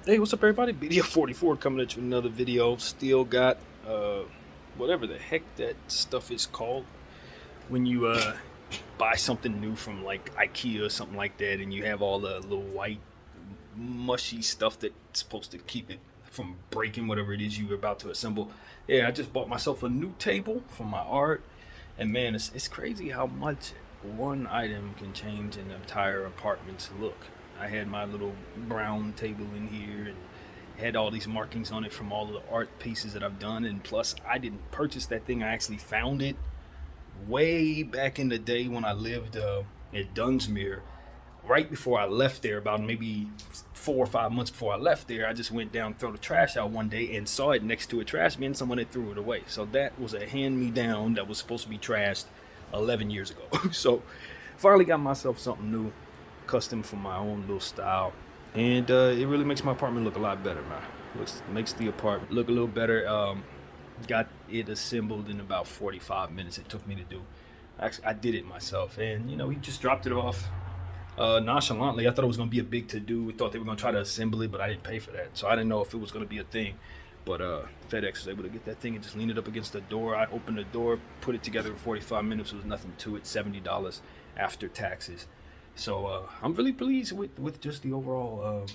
Hey, what's up, everybody? BDF 44 coming at you with another video. Still got whatever the heck that stuff is called when you buy something new from like IKEA or something like that, and you have all the little white mushy stuff that's supposed to keep it from breaking whatever it is you're about to assemble. Yeah, I just bought myself a new table for my art, and man, it's crazy how much one item can change an entire apartment's look. I had my little brown table in here and had all these markings on it from all of the art pieces that I've done, and plus I didn't purchase that thing. I actually found it way back in the day when I lived at Dunsmuir. Right before I left there, about maybe 4 or 5 months before I left there, I just went down, throw the trash out one day, and saw it next to a trash bin. Someone had threw it away. So that was a hand-me-down that was supposed to be trashed 11 years ago. So finally got myself something new, custom for my own little style, and it really makes my apartment look a lot better, man. Makes the apartment look a little better. Got it assembled in about 45 minutes. It took me to do. Actually, I did it myself, and he just dropped it off nonchalantly. I thought it was going to be a big to do. We thought they were going to try to assemble it, but I didn't pay for that, so I didn't know if it was going to be a thing. But FedEx was able to get that thing and just lean it up against the door. I opened the door, put it together in 45 minutes. There was nothing to it. $70 after taxes. So I'm really pleased with just the overall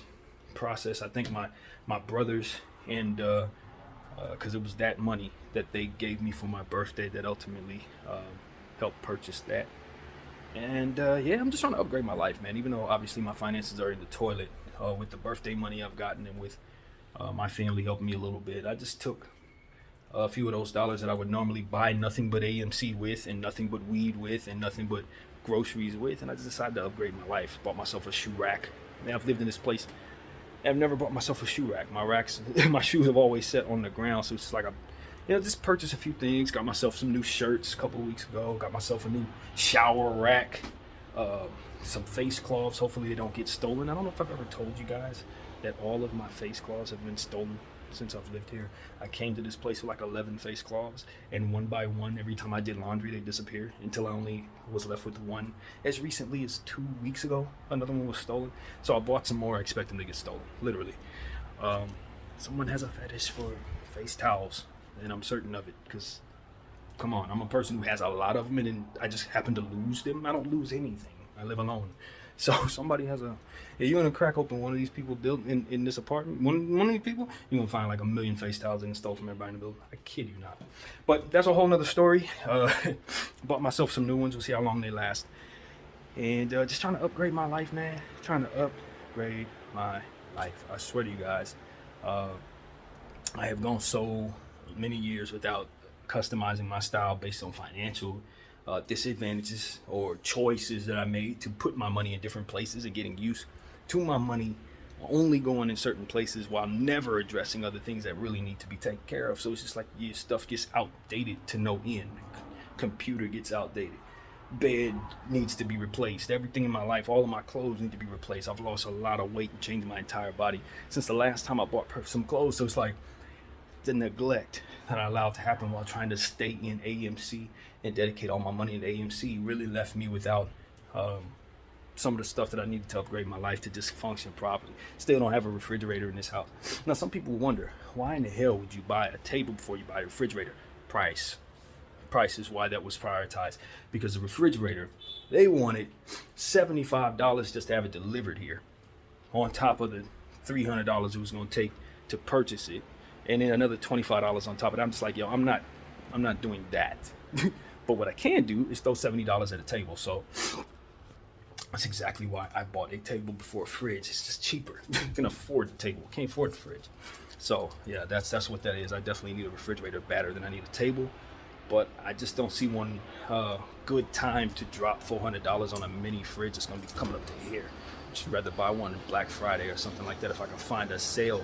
process. I think my brothers and because it was that money that they gave me for my birthday that ultimately helped purchase that. And yeah, I'm just trying to upgrade my life, man. Even though obviously my finances are in the toilet with the birthday money I've gotten and with my family helping me a little bit. I just took a few of those dollars that I would normally buy nothing but AMC with and nothing but weed with and nothing but groceries with, and I just decided to upgrade my life. Bought myself a shoe rack. Now I've lived in this place. I've never bought myself a shoe rack. My racks, my shoes have always set on the ground, so it's just like just purchased a few things. Got myself some new shirts a couple of weeks ago. Got myself a new shower rack. Some face cloths. Hopefully they don't get stolen. I don't know if I've ever told you guys that all of my face cloths have been stolen since I've lived here. I came to this place with like 11 face cloths, and one by one, every time I did laundry, they disappeared until I only was left with one. As recently as 2 weeks ago, another one was stolen. So I bought some more, expecting to get stolen, literally. Um, Someone has a fetish for face towels, and I'm certain of it because, come on, I'm a person who has a lot of them, and then I just happen to lose them. I don't lose anything. I live alone. So somebody has a. If you're gonna crack open one of these people built in this apartment, one of these people, you're gonna find like a million face towels and stole from everybody in the building. I kid you not. But that's a whole nother story. Bought myself some new ones. We'll see how long they last. And just trying to upgrade my life, man. Trying to upgrade my life. I swear to you guys, uh, I have gone so many years without customizing my style based on financial disadvantages or choices that I made to put my money in different places and getting used to my money only going in certain places while never addressing other things that really need to be taken care of. So it's just like your stuff gets outdated to no end. Computer gets outdated. Bed needs to be replaced. Everything in my life, all of my clothes need to be replaced. I've lost a lot of weight and changed my entire body since the last time I bought some clothes. So it's like the neglect that I allowed to happen while trying to stay in AMC and dedicate all my money in AMC really left me without some of the stuff that I needed to upgrade my life to just function properly. Still don't have a refrigerator in this house. Now, some people wonder, why in the hell would you buy a table before you buy a refrigerator? Price. Price is why that was prioritized. Because the refrigerator, they wanted $75 just to have it delivered here, on top of the $300 it was going to take to purchase it, and then another $25 on top of it. I'm just like, yo, I'm not doing that. But what I can do is throw $70 at a table. So that's exactly why I bought a table before a fridge. It's just cheaper. You can afford the table, can't afford the fridge. So yeah, that's what that is. I definitely need a refrigerator better than I need a table, but I just don't see one good time to drop $400 on a mini fridge. It's gonna be coming up to here. I'd rather buy one on Black Friday or something like that. If I can find a sale,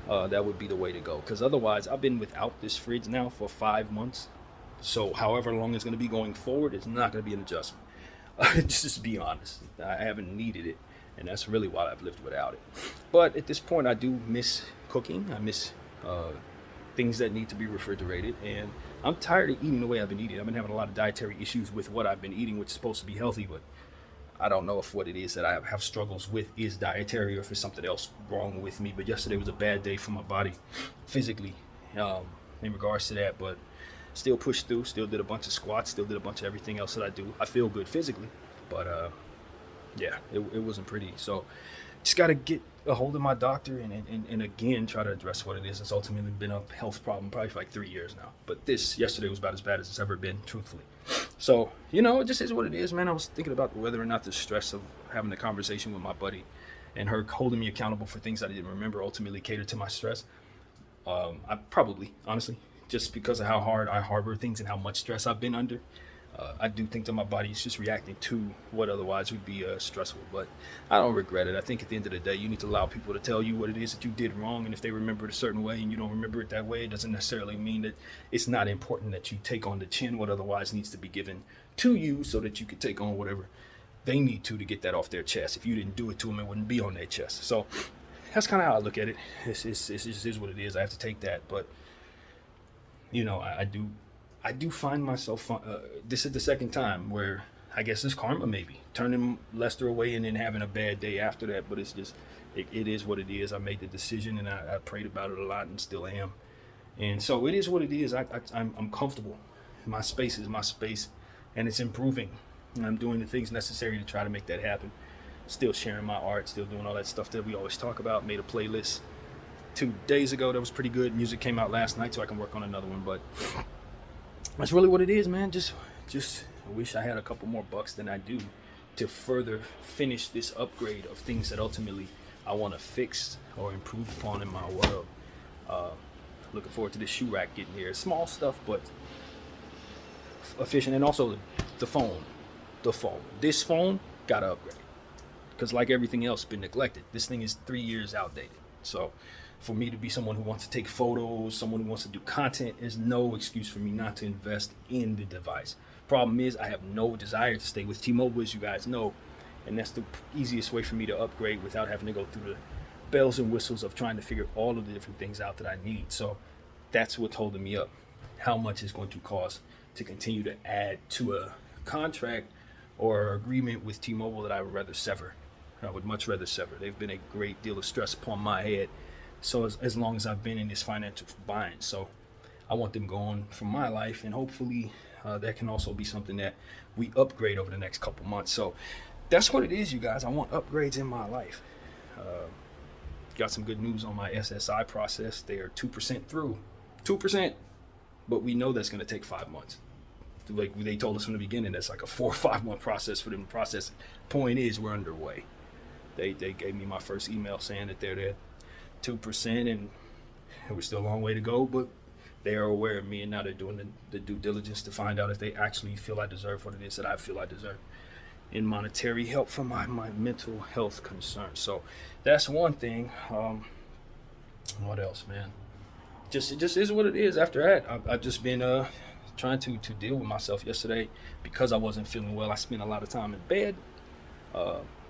that would be the way to go. Because otherwise, I've been without this fridge now for 5 months. So however long it's going to be going forward, it's not going to be an adjustment. Just be honest. I haven't needed it, and that's really why I've lived without it. But at this point, I do miss cooking. I miss things that need to be refrigerated, and I'm tired of eating the way I've been eating. I've been having a lot of dietary issues with what I've been eating, which is supposed to be healthy, but I don't know if what it is that I have struggles with is dietary or if it's something else wrong with me. But yesterday was a bad day for my body physically, in regards to that. But still pushed through, still did a bunch of squats, still did a bunch of everything else that I do. I feel good physically, but yeah, it wasn't pretty. So just got to get a hold of my doctor and again try to address what it is. It's ultimately been a health problem probably for like 3 years now. But yesterday was about as bad as it's ever been, truthfully. So, it just is what it is, man. I was thinking about whether or not the stress of having the conversation with my buddy and her holding me accountable for things I didn't remember ultimately catered to my stress. I probably, honestly, just because of how hard I harbor things and how much stress I've been under, I do think that my body is just reacting to what otherwise would be stressful. But I don't regret it. I think at the end of the day, you need to allow people to tell you what it is that you did wrong. And if they remember it a certain way and you don't remember it that way, it doesn't necessarily mean that it's not important that you take on the chin what otherwise needs to be given to you so that you can take on whatever they need to get that off their chest. If you didn't do it to them, it wouldn't be on their chest. So that's kind of how I look at it. It just is what it is. I have to take that. But, I do find myself, this is the second time where I guess it's karma maybe, turning Lester away and then having a bad day after that. But it's just, it is what it is. I made the decision and I prayed about it a lot and still am. And so it is what it is. I'm comfortable. My space is my space and it's improving. And I'm doing the things necessary to try to make that happen. Still sharing my art, still doing all that stuff that we always talk about. Made a playlist 2 days ago that was pretty good. Music came out last night so I can work on another one. But that's really what it is, man. Just I wish I had a couple more bucks than I do to further finish this upgrade of things that ultimately I want to fix or improve upon in my world. Looking forward to this shoe rack getting here. Small stuff, but efficient. And also the phone. This phone got to upgrade because like everything else, been neglected. This thing is 3 years outdated. So for me to be someone who wants to take photos, someone who wants to do content, is no excuse for me not to invest in the device. Problem is, I have no desire to stay with T-Mobile, as you guys know, and that's the easiest way for me to upgrade without having to go through the bells and whistles of trying to figure all of the different things out that I need. So that's what's holding me up. How much it's going to cost to continue to add to a contract or agreement with T-Mobile that I would rather sever. I would much rather sever. They've been a great deal of stress upon my head. So as long as I've been in this financial bind, so I want them going from my life, and hopefully that can also be something that we upgrade over the next couple months. So that's what it is, you guys. I want upgrades in my life. Got some good news on my SSI process. They are 2% through, 2%, but we know that's going to take 5 months. Like they told us from the beginning, that's like a 4 or 5 month process for them to process. Point is, we're underway. They gave me my first email saying that they're there 2% and we're still a long way to go, but they are aware of me and now they're doing the due diligence to find out if they actually feel I deserve what it is that I feel I deserve in monetary help for my mental health concerns. So that's one thing. What else, man? It just is what it is. After that, I've just been trying to deal with myself. Yesterday, because I wasn't feeling well, I spent a lot of time in bed.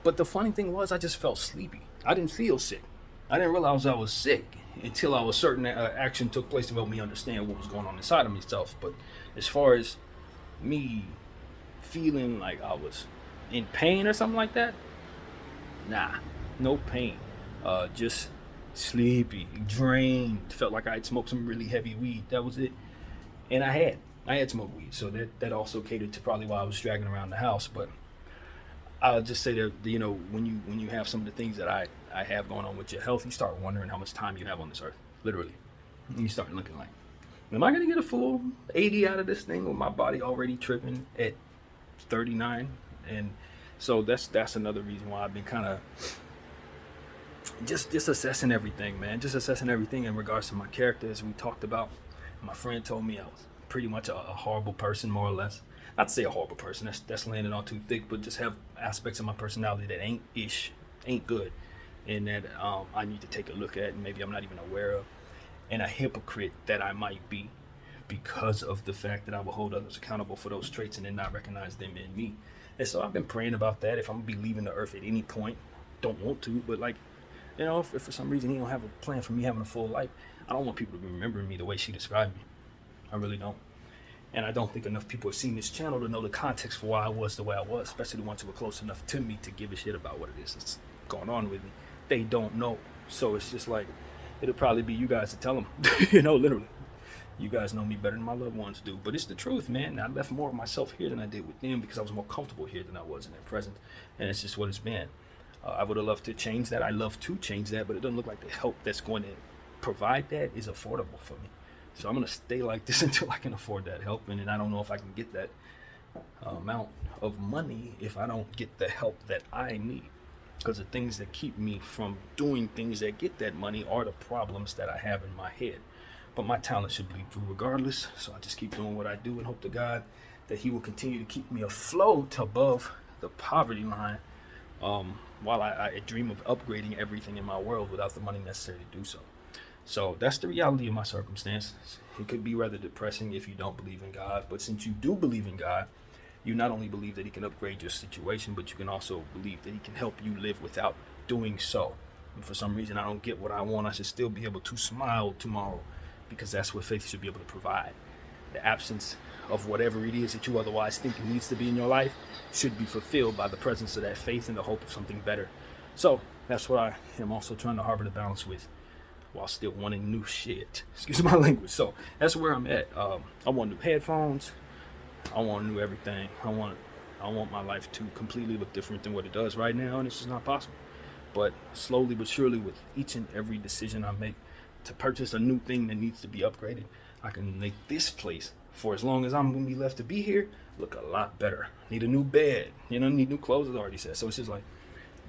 But the funny thing was, I just felt sleepy. I didn't feel sick. I didn't realize I was sick until I was certain action took place to help me understand what was going on inside of myself. But as far as me feeling like I was in pain or something like that, nah, no pain. Just sleepy, drained. Felt like I had smoked some really heavy weed. That was it. And I had smoked weed, so that also catered to probably why I was dragging around the house. But I'll just say that, when you have some of the things that I have going on with your health, you start wondering how much time you have on this earth, literally. And you start looking like, am I going to get a full 80 out of this thing with my body already tripping at 39? And so that's another reason why I've been kind of just assessing everything, man. Just assessing everything in regards to my character, as we talked about. My friend told me I was pretty much a horrible person, more or less. Not to say a horrible person, that's landing on too thick, but just have aspects of my personality that ain't good, and that I need to take a look at, and maybe I'm not even aware of, and a hypocrite that I might be because of the fact that I will hold others accountable for those traits and then not recognize them in me. And so I've been praying about that. If I'm gonna be leaving the earth at any point, don't want to, but if for some reason he don't have a plan for me having a full life, I don't want people to be remembering me the way she described me. I really don't. And I don't think enough people have seen this channel to know the context for why I was the way I was, especially the ones who were close enough to me to give a shit about what it is that's going on with me. They don't know. So it's just like, it'll probably be you guys to tell them, literally. You guys know me better than my loved ones do. But it's the truth, man. I left more of myself here than I did with them because I was more comfortable here than I was in their present. And it's just what it's been. I would have loved to change that. I love to change that, but it doesn't look like the help that's going to provide that is affordable for me. So I'm going to stay like this until I can afford that help. And then I don't know if I can get that amount of money if I don't get the help that I need. Because the things that keep me from doing things that get that money are the problems that I have in my head. But my talent should bleed through regardless. So I just keep doing what I do and hope to God that he will continue to keep me afloat above the poverty line while I dream of upgrading everything in my world without the money necessary to do so. So that's the reality of my circumstance. It could be rather depressing if you don't believe in God. But since you do believe in God, you not only believe that he can upgrade your situation, but you can also believe that he can help you live without doing so. And for some reason I don't get what I want, I should still be able to smile tomorrow, because that's what faith should be able to provide. The absence of whatever it is that you otherwise think needs to be in your life should be fulfilled by the presence of that faith and the hope of something better. So that's what I am also trying to harbor the balance with, while still wanting new shit. Excuse my language. So that's where I'm at. I want new headphones. I want new everything. I want my life to completely look different than what it does right now, and it's just not possible. But slowly but surely, with each and every decision I make to purchase a new thing that needs to be upgraded, I can make this place, for as long as I'm going to be left to be here, look a lot better. Need a new bed, need new clothes, as I already said. So it's just like,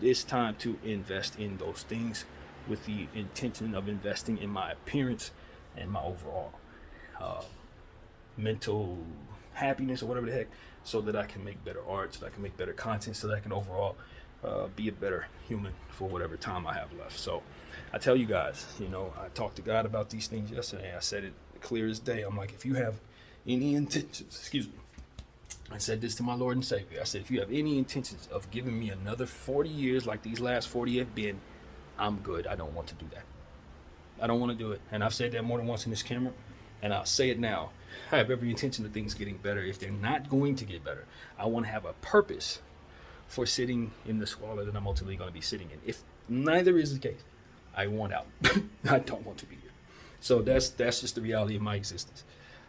it's time to invest in those things with the intention of investing in my appearance and my overall mental happiness or whatever the heck, so that I can make better art, so that I can make better content, so that I can overall be a better human for whatever time I have left. So I tell you guys, I talked to God about these things yesterday. I said it clear as day. I'm like, if you have any intentions, I said this to my Lord and Savior. I said, if you have any intentions of giving me another 40 years like these last 40 have been, I'm good. I don't want to do that. I don't want to do it. And I've said that more than once in this camera, and I'll say it now. I have every intention of things getting better. If they're not going to get better, I want to have a purpose for sitting in the squalor that I'm ultimately going to be sitting in. If neither is the case, I want out. I don't want to be here. So that's just the reality of my existence.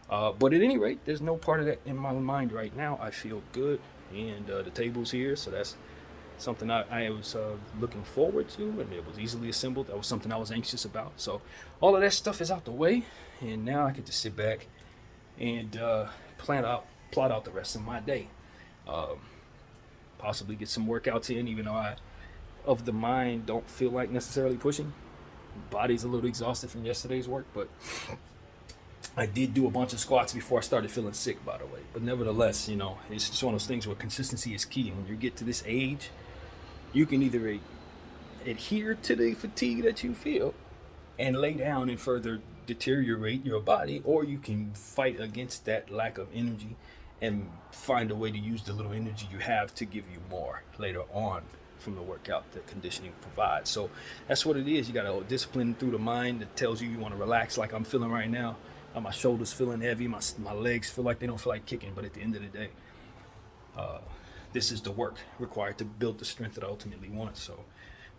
But at any rate, there's no part of that in my mind right now. I feel good, and the table's here, so that's something I was looking forward to, and it was easily assembled. That was something I was anxious about. So all of that stuff is out the way, and now I get to sit back and plot out the rest of my day. Possibly get some workouts in, even though I, of the mind, don't feel like necessarily pushing. Body's a little exhausted from yesterday's work, but I did do a bunch of squats before I started feeling sick, by the way. But nevertheless, it's just one of those things where consistency is key. And when you get to this age, you can either adhere to the fatigue that you feel and lay down and further deteriorate your body, or you can fight against that lack of energy and find a way to use the little energy you have to give you more later on from the workout that conditioning provides. So that's what it is. You got a discipline through the mind that tells you want to relax, like I'm feeling right now. My shoulders feeling heavy, my legs feel like they don't feel like kicking, but at the end of the day, this is the work required to build the strength that I ultimately want. So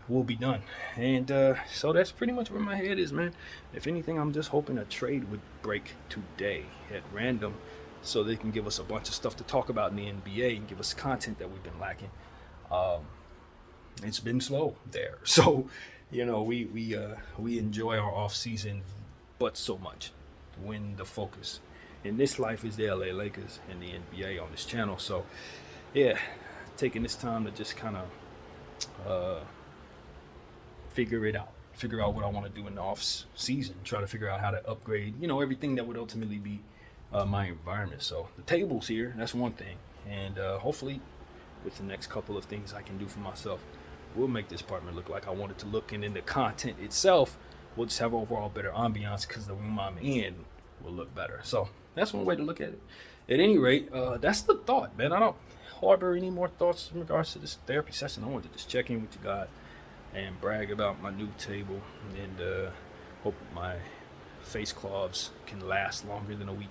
we'll be done. And so that's pretty much where my head is, man. If anything, I'm just hoping a trade would break today at random, so they can give us a bunch of stuff to talk about in the NBA and give us content that we've been lacking. It's been slow there. So, we enjoy our off season, but so much when the focus in this life is the LA Lakers and the NBA on this channel. So yeah, taking this time to just kind of figure out what I want to do in the off season, try to figure out how to upgrade, everything that would ultimately be my environment. So the table's here, that's one thing, and hopefully with the next couple of things I can do for myself, we'll make this apartment look like I want it to look, and in the content itself, we'll just have overall better ambiance because the room I'm in will look better. So that's one way to look at it. At any rate, that's the thought, man. I don't harbor any more thoughts in regards to this therapy session. I wanted to just check in with you guys and brag about my new table, and hope my face cloths can last longer than a week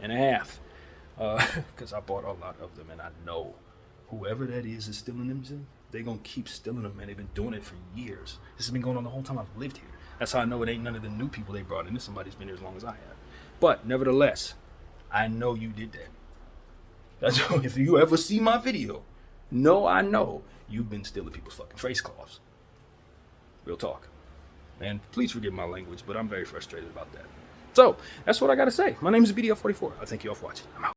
and a half. because I bought a lot of them, and I know whoever that is stealing them, they're gonna keep stealing them, and they've been doing it for years. This has been going on the whole time I've lived here. That's how I know it ain't none of the new people they brought in. This somebody's been here as long as I have. But nevertheless, I know you did that. That's if you ever see my video, I know you've been stealing people's fucking face cloths. Real talk. And please forgive my language, but I'm very frustrated about that. So that's what I gotta say. My name is BDF 44. I thank you all for watching. I'm out.